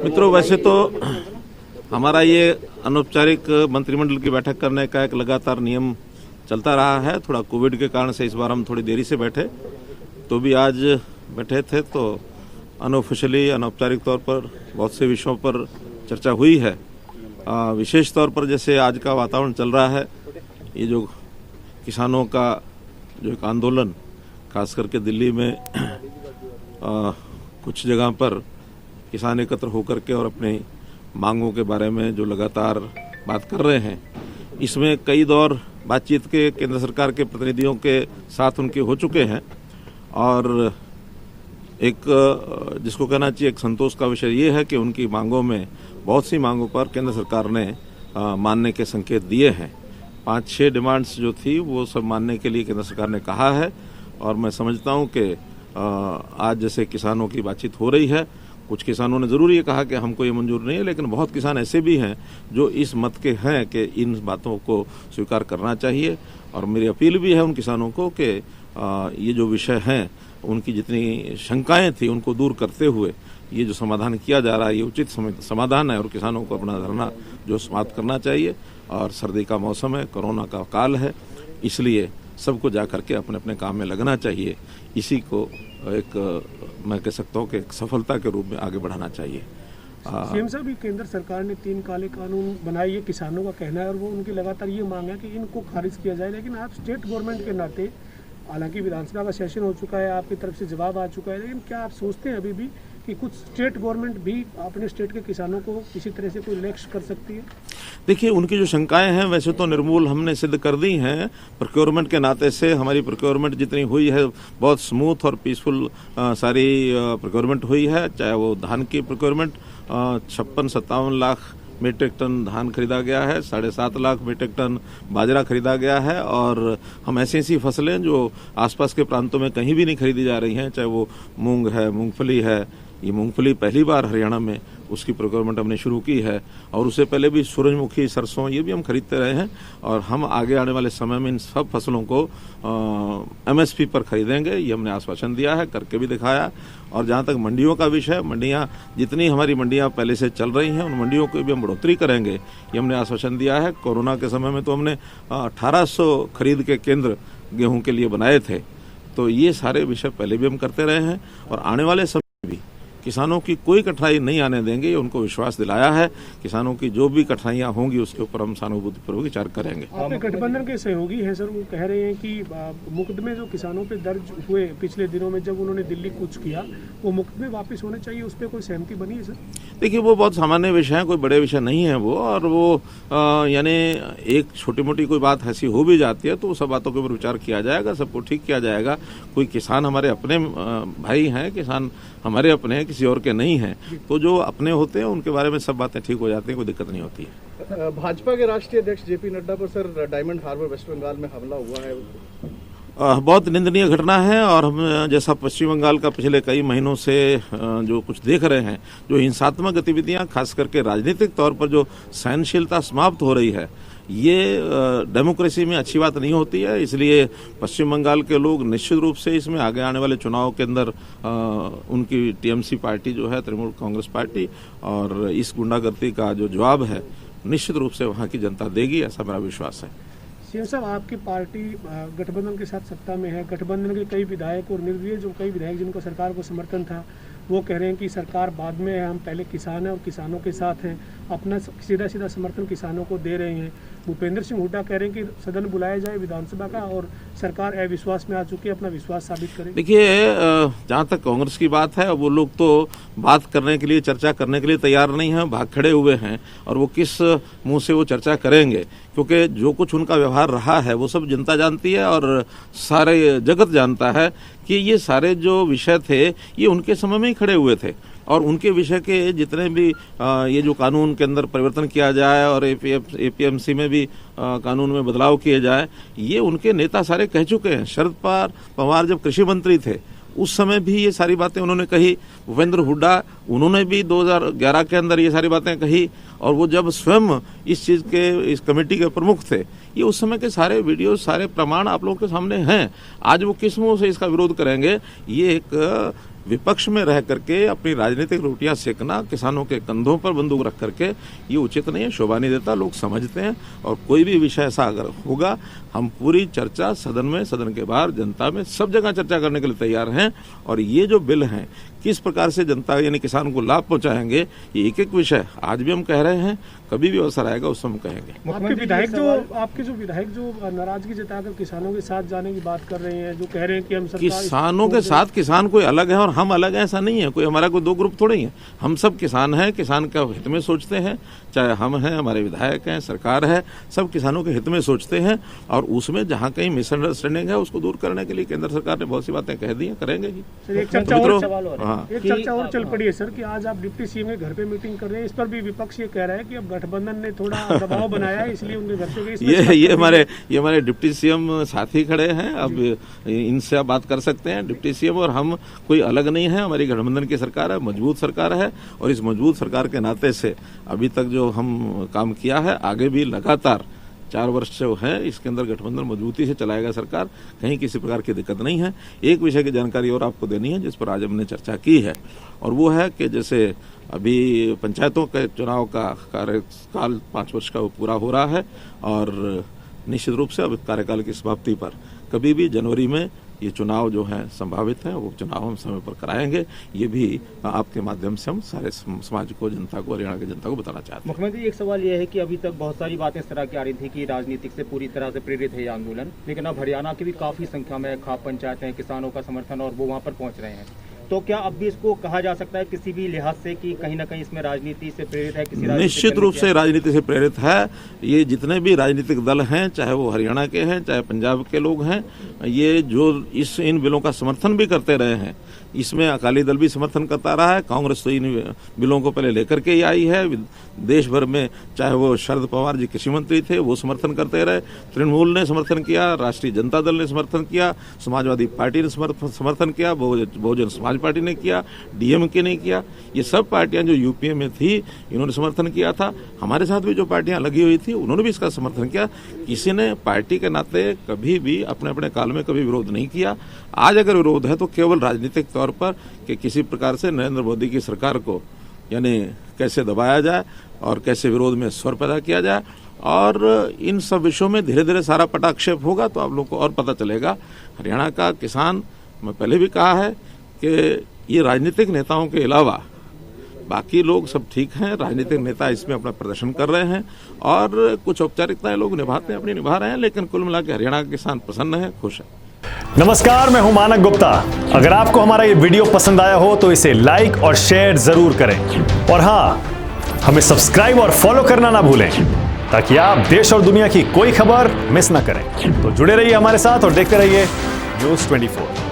मित्रों, वैसे तो हमारा ये अनौपचारिक मंत्रिमंडल की बैठक करने का एक लगातार नियम चलता रहा है। थोड़ा कोविड के कारण से इस बार हम थोड़ी देरी से बैठे, तो भी आज बैठे थे तो अनऑफिशियली अनौपचारिक तौर पर बहुत से विषयों पर चर्चा हुई है। विशेष तौर पर जैसे आज का वातावरण चल रहा है, ये जो किसानों का जो एक आंदोलन, खास करके दिल्ली में कुछ जगह पर किसान एकत्र होकर के और अपनी मांगों के बारे में जो लगातार बात कर रहे हैं, इसमें कई दौर बातचीत के केंद्र सरकार के प्रतिनिधियों के साथ उनके हो चुके हैं और एक जिसको कहना चाहिए एक संतोष का विषय ये है कि उनकी मांगों में बहुत सी मांगों पर केंद्र सरकार ने मानने के संकेत दिए हैं। 5-6 डिमांड्स जो थी वो सब मानने के लिए केंद्र सरकार ने कहा है और मैं समझता हूं कि आज जैसे किसानों की बातचीत हो रही है, कुछ किसानों ने जरूर ये कहा कि हमको ये मंजूर नहीं है, लेकिन बहुत किसान ऐसे भी हैं जो इस मत के हैं कि इन बातों को स्वीकार करना चाहिए। और मेरी अपील भी है उन किसानों को कि ये जो विषय हैं, उनकी जितनी शंकाएं थी उनको दूर करते हुए ये जो समाधान किया जा रहा है ये उचित समाधान है और किसानों को अपना धरना जो समाप्त करना चाहिए। और सर्दी का मौसम है, कोरोना का काल है, इसलिए सबको जाकर के अपने अपने काम में लगना चाहिए। इसी को एक मैं कह सकता हूँ कि एक सफलता के रूप में आगे बढ़ाना चाहिए। सीएम साहब, केंद्र सरकार ने 3 काले कानून बनाए, ये किसानों का कहना है और वो उनकी लगातार ये मांग है कि इनको खारिज किया जाए। लेकिन आप स्टेट गवर्नमेंट के नाते, हालांकि विधानसभा का सेशन हो चुका है, आपकी तरफ से जवाब आ चुका है, लेकिन क्या आप सोचते हैं अभी भी कि कुछ स्टेट गवर्नमेंट भी अपने स्टेट के किसानों को किसी तरह से कोई लक्ष्य कर सकती है? देखिए, उनकी जो शंकाएं हैं वैसे तो निर्मूल हमने सिद्ध कर दी हैं। प्रोक्योरमेंट के नाते से हमारी प्रोक्योरमेंट जितनी हुई है बहुत स्मूथ और पीसफुल सारी प्रोक्योरमेंट हुई है। चाहे वो धान की प्रोक्योरमेंट 56-57 लाख मीट्रिक टन धान खरीदा गया है, 7.5 लाख मीट्रिक टन बाजरा खरीदा गया है और हम ऐसी फसलें जो आसपास के प्रांतों में कहीं भी नहीं खरीदी जा रही हैं, चाहे वो मूंग है, मूंगफली है। ये मूंगफली पहली बार हरियाणा में उसकी प्रोक्योरमेंट हमने शुरू की है और उससे पहले भी सूरजमुखी, सरसों, ये भी हम खरीदते रहे हैं और हम आगे आने वाले समय में इन सब फसलों को MSP पर खरीदेंगे, ये हमने आश्वासन दिया है, करके भी दिखाया। और जहाँ तक मंडियों का विषय, मंडियाँ जितनी हमारी मंडियाँ पहले से चल रही हैं उन मंडियों को भी हम बढ़ोतरी करेंगे, ये हमने आश्वासन दिया है। कोरोना के समय में तो हमने 1800 खरीद के केंद्र गेहूं के लिए बनाए थे, तो ये सारे विषय पहले भी हम करते रहे हैं और आने वाले समय भी किसानों की कोई कठिनाई नहीं आने देंगे, ये उनको विश्वास दिलाया है। किसानों की जो भी कठिनाइयां होंगी उसके ऊपर हम सहानुभूतिपूर्वक विचार करेंगे। आपके गठबंधन के सहयोगी हैं सर, वो कह रहे हैं कि मुकदमे जो किसानों पे दर्ज हुए पिछले दिनों में जब उन्होंने दिल्ली कूच किया, वो मुकदमे वापस होने चाहिए, उस पर कोई सहमति बनी है सर? देखिए, वो बहुत सामान्य विषय है, कोई बड़े विषय नहीं है वो। और वो यानी एक छोटी मोटी कोई बात ऐसी हो भी जाती है तो सब बातों के ऊपर विचार किया जाएगा, सबको ठीक किया जाएगा। कोई किसान हमारे अपने भाई हैं, किसान हमारे अपने हैं, किसी और के नहीं हैं, तो जो अपने होते हैं उनके बारे में सब बातें ठीक हो जाती हैं, कोई दिक्कत नहीं होती है। भाजपा के राष्ट्रीय अध्यक्ष JP नड्डा पर सर डायमंड हार्बर वेस्ट बंगाल में हमला हुआ है, बहुत निंदनीय घटना है। और हम जैसा पश्चिम बंगाल का पिछले कई महीनों से जो कुछ देख रहे हैं, जो हिंसात्मक गतिविधियां, खास करके राजनीतिक तौर पर जो सहनशीलता समाप्त हो रही है, ये डेमोक्रेसी में अच्छी बात नहीं होती है। इसलिए पश्चिम बंगाल के लोग निश्चित रूप से इसमें आगे आने वाले चुनाव के अंदर उनकी TMC पार्टी जो है, तृणमूल कांग्रेस पार्टी, और इस गुंडागर्दी का जो जवाब है निश्चित रूप से वहां की जनता देगी, ऐसा मेरा विश्वास है। सीएम साहब, आपकी पार्टी गठबंधन के साथ सत्ता में है, गठबंधन के कई विधायक और निर्दलीय जो कई विधायक जिनको सरकार को समर्थन था, वो कह रहे हैं कि सरकार बाद में है, हम पहले किसान हैं और किसानों के साथ हैं, अपना सीधा समर्थन किसानों को दे रहे हैं। भूपेंद्र सिंह हुड्डा कह रहे हैं कि सदन बुलाया जाए विधानसभा का और सरकार अविश्वास में आ चुकी है, अपना विश्वास साबित करें। देखिए, जहाँ तक कांग्रेस की बात है, वो लोग तो बात करने के लिए, चर्चा करने के लिए तैयार नहीं है, भाग खड़े हुए हैं। और वो किस मुंह से वो चर्चा करेंगे, क्योंकि जो कुछ उनका व्यवहार रहा है वो सब जनता जानती है और सारे जगत जानता है कि ये सारे जो विषय थे ये उनके समय में ही खड़े हुए थे। और उनके विषय के जितने भी ये जो कानून के अंदर परिवर्तन किया जाए और APMC में भी कानून में बदलाव किए जाए, ये उनके नेता सारे कह चुके हैं। शरद पवार जब कृषि मंत्री थे उस समय भी ये सारी बातें उन्होंने कही। भूपेंद्र हुड्डा, उन्होंने भी 2011 के अंदर ये सारी बातें कही। और वो जब स्वयं इस चीज के, इस कमेटी के प्रमुख थे, ये उस समय के सारे वीडियो, सारे प्रमाण आप लोगों के सामने हैं। आज वो किस मुंह से इसका विरोध करेंगे, ये एक विपक्ष में रह करके अपनी राजनीतिक रोटियां सेकना, किसानों के कंधों पर बंदूक रख करके, ये उचित नहीं है, शोभा नहीं देता। लोग समझते हैं और कोई भी विषय ऐसा अगर होगा, हम पूरी चर्चा सदन में, सदन के बाहर, जनता में, सब जगह चर्चा करने के लिए तैयार हैं। और ये जो बिल हैं किस प्रकार से जनता यानी किसान को लाभ पहुंचाएंगे, ये एक एक विषय आज भी हम कह रहे हैं, कभी भी अवसर आएगा उस समय कहेंगे। आपके जो विधायक जो नाराजगी जताकर किसानों के साथ जाने की बात कर रहे हैं, जो कह रहे हैं कि हम किसानों के साथ, किसान कोई अलग है और हम अलग हैं, ऐसा नहीं है। कोई हमारा कोई दो ग्रुप थोड़े ही है, हम सब किसान हैं, किसान का हित में सोचते हैं। चाहे हम हैं, हमारे विधायक हैं, सरकार है, सब किसानों के हित में सोचते हैं। और उसमें जहाँ कहीं मिसअंडरस्टैंडिंग है उसको दूर करने के लिए केंद्र सरकार ने बहुत सी बातें कह दी हैं, करेंगे ही। एक चर्चा और चल पड़ी है सर कि आज आप डिप्टी सीएम के घर पे मीटिंग कर रहे हैं। इस पर भी विपक्ष ये कह रहा है कि अब गठबंधन ने थोड़ा दबाव बनाया है, इसलिए उनके घर पे गए। ये हमारे डिप्टी सीएम साथी खड़े हैं, अब इनसे आप बात कर सकते हैं। डिप्टी सीएम और हम कोई अलग नहीं है, हमारी गठबंधन की सरकार है, मजबूत सरकार है। और इस मजबूत सरकार के नाते से अभी तक जो हम काम किया है, आगे भी लगातार 4 वर्ष जो है इसके अंदर गठबंधन मजबूती से चलाएगा सरकार, कहीं किसी प्रकार की दिक्कत नहीं है। एक विषय की जानकारी और आपको देनी है जिस पर आज हमने चर्चा की है, और वो है कि जैसे अभी पंचायतों के चुनाव का कार्यकाल 5 वर्ष का वो पूरा हो रहा है, और निश्चित रूप से अब कार्यकाल की समाप्ति पर कभी भी जनवरी में ये चुनाव जो है संभावित है, वो चुनाव हम समय पर कराएंगे। ये भी आपके माध्यम से हम सारे समाज को, जनता को, हरियाणा की जनता को बताना चाहते हैं। मुख्यमंत्री, एक सवाल ये है कि अभी तक बहुत सारी बातें इस तरह की आ रही थी कि राजनीतिक से पूरी तरह से प्रेरित है ये आंदोलन, लेकिन अब हरियाणा की भी काफी संख्या में खाप पंचायतें हैं, किसानों का समर्थन और वो वहाँ पर पहुँच रहे हैं। तो क्या अब भी इसको कहा जा सकता है किसी भी लिहाज से कि कहीं ना कहीं इसमें राजनीति से प्रेरित है? निश्चित रूप से राजनीति से प्रेरित है। ये जितने भी राजनीतिक दल हैं, चाहे वो हरियाणा के हैं, चाहे पंजाब के लोग हैं, ये जो इन बिलों का समर्थन भी करते रहे हैं, इसमें अकाली दल भी समर्थन करता रहा है। कांग्रेस तो इन बिलों को पहले लेकर के ही आई है। देश भर में चाहे वो शरद पवार जी कृषि मंत्री थे, वो समर्थन करते रहे, तृणमूल ने समर्थन किया, राष्ट्रीय जनता दल ने समर्थन किया, समाजवादी पार्टी ने समर्थन किया, बहुजन समाज पार्टी ने किया, डीएमके ने किया। ये सब पार्टियां जो यूपीए में थी, इन्होंने समर्थन किया था। हमारे साथ भी जो पार्टियां लगी हुई थी, उन्होंने भी इसका समर्थन किया। किसी ने पार्टी के नाते कभी भी अपने अपने काल में कभी विरोध नहीं किया। आज अगर विरोध है तो केवल राजनीतिक तौर पर कि किसी प्रकार से नरेंद्र मोदी की सरकार को यानी कैसे दबाया जाए और कैसे विरोध में स्वर पैदा किया जाए। और इन सब विषयों में धीरे धीरे सारा पटाक्षेप होगा तो आप लोग को और पता चलेगा। हरियाणा का किसान, मैं पहले भी कहा है कि ये राजनीतिक नेताओं के अलावा बाकी लोग सब ठीक हैं। राजनीतिक नेता इसमें अपना प्रदर्शन कर रहे हैं और कुछ औपचारिकताएं लोग निभाते हैं, अपनी निभा रहे हैं, लेकिन कुल मिला के हरियाणा का किसान प्रसन्न है, खुश है। नमस्कार, मैं हूं मानक गुप्ता। अगर आपको हमारा ये वीडियो पसंद आया हो तो इसे लाइक और शेयर जरूर करें, और हां, हमें सब्सक्राइब और फॉलो करना ना भूलें ताकि आप देश और दुनिया की कोई खबर मिस ना करें। तो जुड़े रहिए हमारे साथ और देखते रहिए न्यूज़ 24।